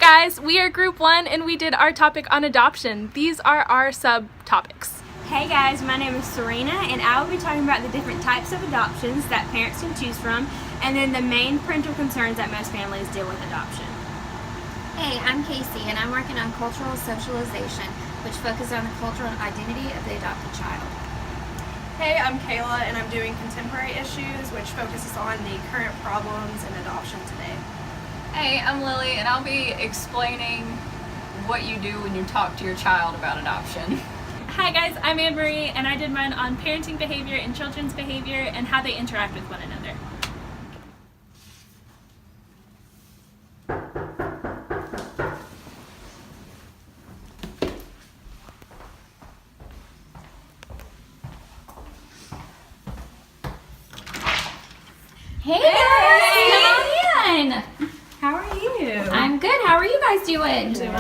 guys, we are Group 1 and we did our topic on adoption. These are our subtopics. Hey guys, my name is Serena and I will be talking about the different types of adoptions that parents can choose from and then the main parental concerns that most families deal with adoption. Hey, I'm Casey and I'm working on cultural socialization, which focuses on the cultural identity of the adopted child. Hey, I'm Kayla and I'm doing contemporary issues, which focuses on the current problems in adoption today. Hey, I'm Lily and I'll be explaining what you do when you talk to your child about adoption. Hi guys, I'm Anne Marie and I did mine on parenting behavior and children's behavior and how they interact with one another. Hey guys, come on in. How are you? I'm good. How are you guys doing? Good.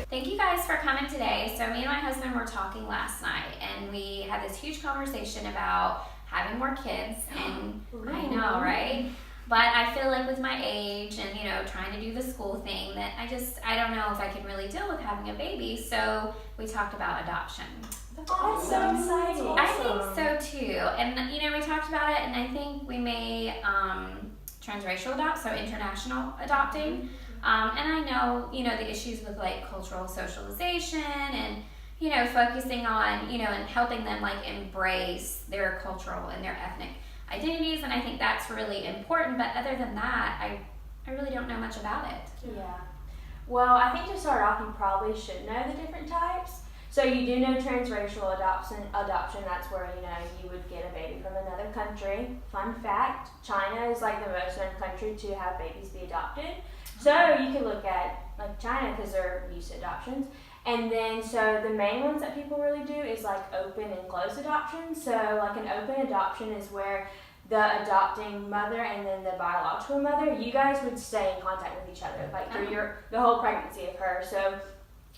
Thank you guys for coming today. So me and my husband were talking last night and we had this huge conversation about having more kids and I know, right? But I feel like with my age and, you know, trying to do the school thing that I don't know if I can really deal with having a baby. So we talked about adoption. That's so exciting. I think so too. And, you know, we talked about it and I think we may transracial adopt, so international adopting. And I know, you know, the issues with like cultural socialization and, you know, focusing on, you know, and helping them like embrace their cultural and their ethnic identities. And I think that's really important. But other than that, I really don't know much about it. Yeah. Well, I think to start off, you probably should know the different types. So you do know transracial adoption, that's where, you know, you would get a baby from another country. Fun fact, China is like the most known country to have babies be adopted. So you could look at like China because they're used to adoptions. And then so the main ones that people really do is like open and closed adoption. So like an open adoption is where the adopting mother and then the biological mother, you guys would stay in contact with each other like through the whole pregnancy of her. So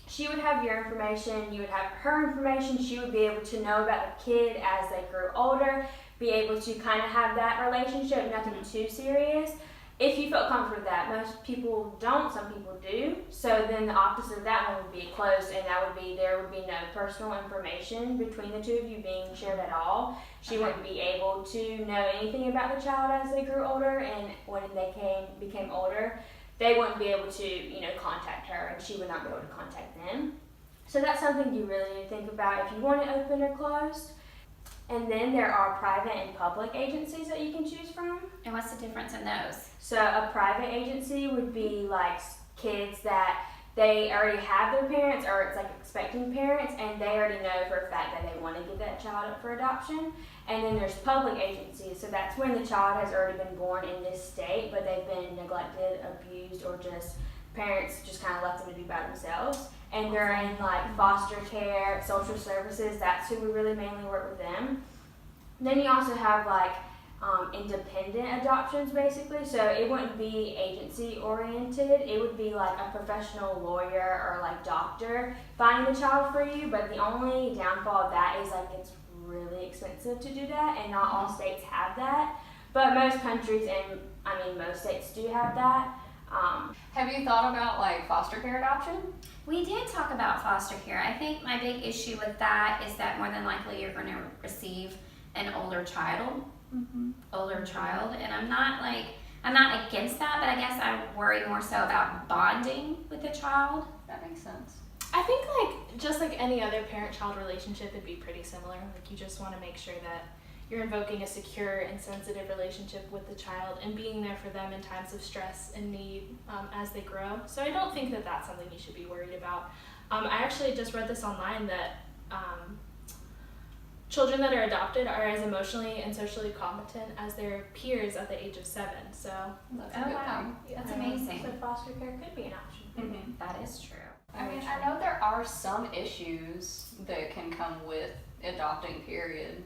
she would have your information, you would have her information, she would be able to know about the kid as they grew older, be able to kind of have that relationship, nothing too serious. If you felt comfortable with that, most people don't, some people do. So then the opposite of that one would be closed, and that would be there would be no personal information between the two of you being shared at all. She wouldn't be able to know anything about the child as they grew older, and when they became older, they wouldn't be able to, you know, contact her, and she would not be able to contact them. So that's something you really need to think about if you want it open or closed. And then there are private and public agencies that you can choose from. And what's the difference in those? So a private agency would be like kids that they already have their parents, or it's like expecting parents, and they already know for a fact that they want to give that child up for adoption. And then there's public agencies, so that's when the child has already been born in this state, but they've been neglected, abused, or just parents just kind of left them to be by themselves. And they're in like foster care, social services, that's who we really mainly work with them. Then you also have like independent adoptions basically, so it wouldn't be agency oriented, it would be like a professional lawyer or like doctor finding the child for you, but the only downfall of that is like it's really expensive to do that and not all states have that, but most countries and most states do have that. Have you thought about like foster care adoption? We did talk about foster care. I think my big issue with that is that more than likely you're going to receive an older child, and I'm not against that, but I guess I worry more so about bonding with the child. That makes sense. I think like just like any other parent-child relationship, it'd be pretty similar. Like you just want to make sure that you're invoking a secure and sensitive relationship with the child and being there for them in times of stress and need as they grow. So I don't think that that's something you should be worried about. I actually just read this online that children that are adopted are as emotionally and socially competent as their peers at the age of 7. So that's a good thing. That's amazing. So foster care could be an option. That is true. I mean, I know there are some issues that can come with adopting, period.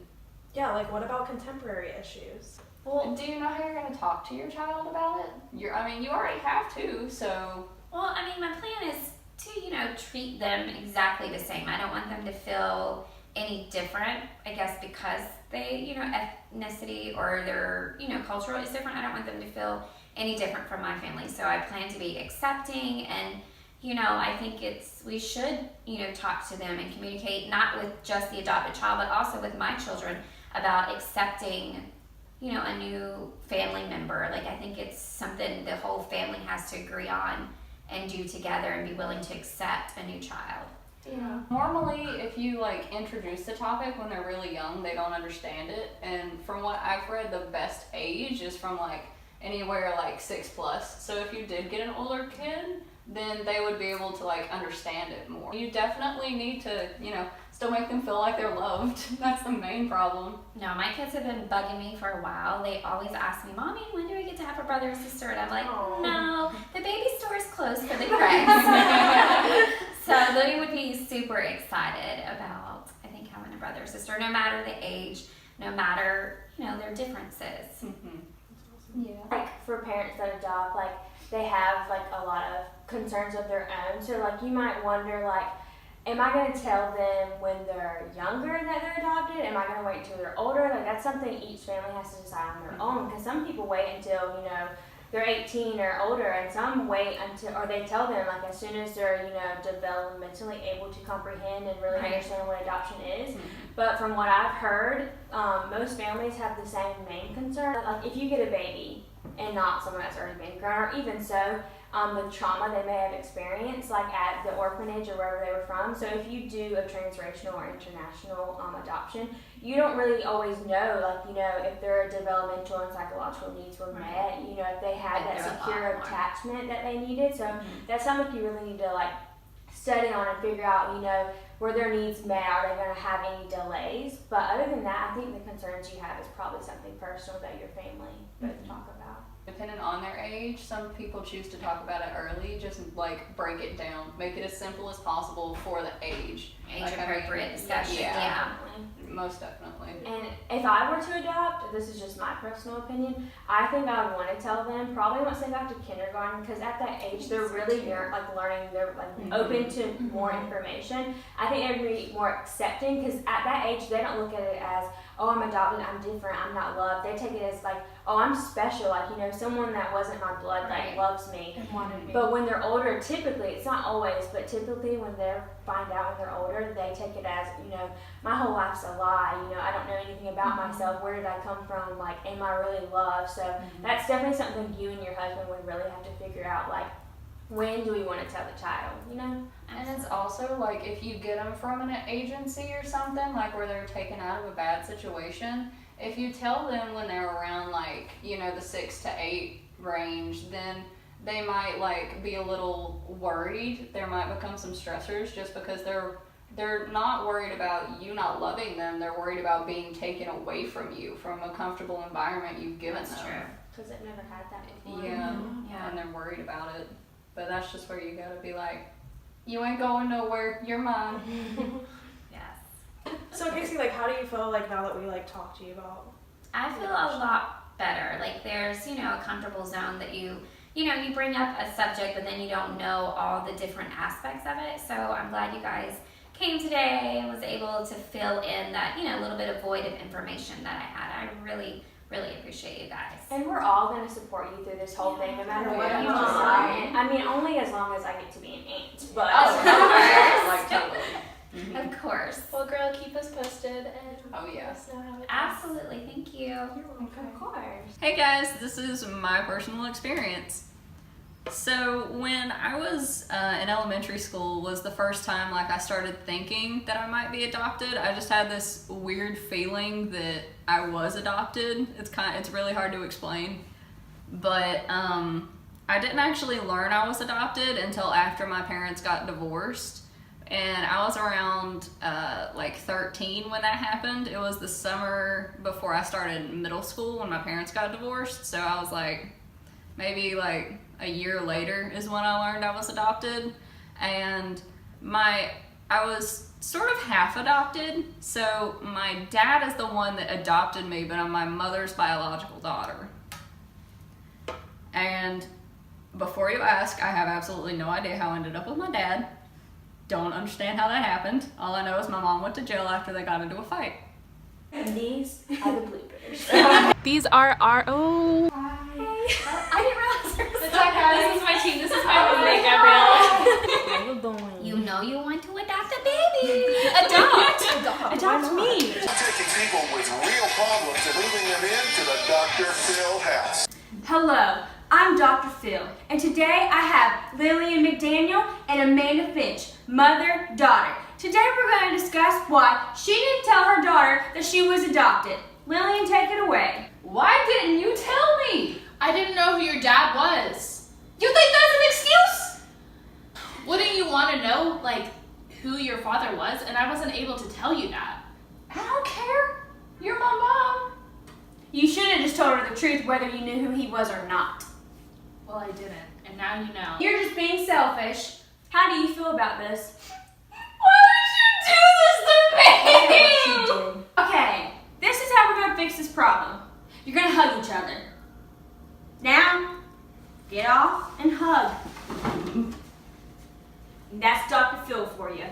Yeah, like what about contemporary issues? Well, do you know how you're going to talk to your child about it? You already have to, so. Well, my plan is to, you know, treat them exactly the same. I don't want them to feel any different, I guess, because they, you know, ethnicity or their, you know, cultural is different. I don't want them to feel any different from my family. So I plan to be accepting, and I think we should talk to them and communicate, not with just the adopted child, but also with my children about accepting a new family member. Like, I think it's something the whole family has to agree on and do together and be willing to accept a new child. Yeah. Normally, if you introduce the topic when they're really young, they don't understand it. And from what I've read, the best age is from anywhere 6+. So if you did get an older kid, then they would be able to understand it more. You definitely need to, still make them feel like they're loved. That's the main problem. No, my kids have been bugging me for a while. They always ask me, Mommy, when do we get to have a brother or sister? And I'm like, no, the baby store is closed for the Gregs. So they would be super excited about, I think, having a brother or sister, no matter the age, no matter, their differences. Mm-hmm. Yeah. For parents that adopt, they have a lot of concerns of their own. So you might wonder am I going to tell them when they're younger that they're adopted? Am I going to wait until they're older? That's something each family has to decide on their own, because some people wait until they're 18 or older, and some wait until, or they tell them as soon as they're developmentally able to comprehend and really understand what adoption is. But from what I've heard, most families have the same main concern. If you get a baby and not someone that's already been grown, or even so, the trauma they may have experienced at the orphanage or wherever they were from. So if you do a transracial or international adoption, you don't really always know if their developmental and psychological needs were met, if they had that secure attachment that they needed. So that's something you really need to study on and figure out, were their needs met? Are they going to have any delays? But other than that, I think the concerns you have is probably something personal that your family both talk about. Depending on their age, some people choose to talk about it early, just break it down, make it as simple as possible for the age. Age-appropriate discussion. Yeah. Most definitely. And if I were to adopt, this is just my personal opinion, I think I would want to tell them probably once they got to kindergarten, because at that age they're really learning, they're open to more information. I think they'd be more accepting, because at that age they don't look at it as, oh, I'm adopted, I'm different, I'm not loved. They take it as oh, I'm special, someone that wasn't my blood loves me. And wanted me. But when they're older, typically, it's not always, but typically when they find out when they're older, they take it as, my whole life's a lie, I don't know anything about myself, where did I come from, am I really loved? So that's definitely something you and your husband would really have to figure out, when do we want to tell the child, And it's also if you get them from an agency or something, where they're taken out of a bad situation, if you tell them when they're around the 6 to 8 range, then they might be a little worried. There might become some stressors just because they're not worried about you not loving them. They're worried about being taken away from you, from a comfortable environment you've given them. That's true. Because they've never had that before. Yeah, and they're worried about it. But that's just where you gotta be you ain't going nowhere, you're mine. Yes. So Casey, how do you feel now that we talk to you about? I feel a lot better. There's, a comfortable zone that you bring up a subject, but then you don't know all the different aspects of it. So I'm glad you guys came today and was able to fill in that, little bit of void of information that I had. I really appreciate you guys. And we're all going to support you through this whole thing, no matter what you Yeah. decide. And, I mean, only as long as I get to be an aunt. But Totally. Of course. Well, girl, keep us posted and Oh, yeah. let us know how it goes. Absolutely. Thank you. of course. Hey guys, this is my personal experience. So when I was in elementary school was the first time I started thinking that I might be adopted. I just had this weird feeling that I was adopted. It's really hard to explain, but I didn't actually learn I was adopted until after my parents got divorced. And I was around 13 when that happened. It was the summer before I started middle school when my parents got divorced. So I was maybe a year later is when I learned I was adopted. And I was sort of half adopted. So my dad is the one that adopted me, but I'm my mother's biological daughter. And before you ask, I have absolutely no idea how I ended up with my dad. Don't understand how that happened. All I know is my mom went to jail after they got into a fight. And these are the bloopers. These are our I didn't realize Adopt me. Taking people with real problems and moving them into the Dr. Phil house. Hello, I'm Dr. Phil, and today I have Lillian McDaniel and Amanda Finch, mother-daughter. Today we're going to discuss why she didn't tell her daughter that she was adopted. Lillian, take it away. Why didn't you tell me? I didn't know who your dad was. You think that's an excuse? Wouldn't you want to know, like, who your father was? And I wasn't able to tell you that. I don't care. You're my mom. You should have just told her the truth whether you knew who he was or not. Well, I didn't, and now you know. You're just being selfish. How do you feel about this? Why would you do this to me? Okay, this is how we're going to fix this problem. You're going to hug each other. Now, get off and hug. That's Dr. Phil for you.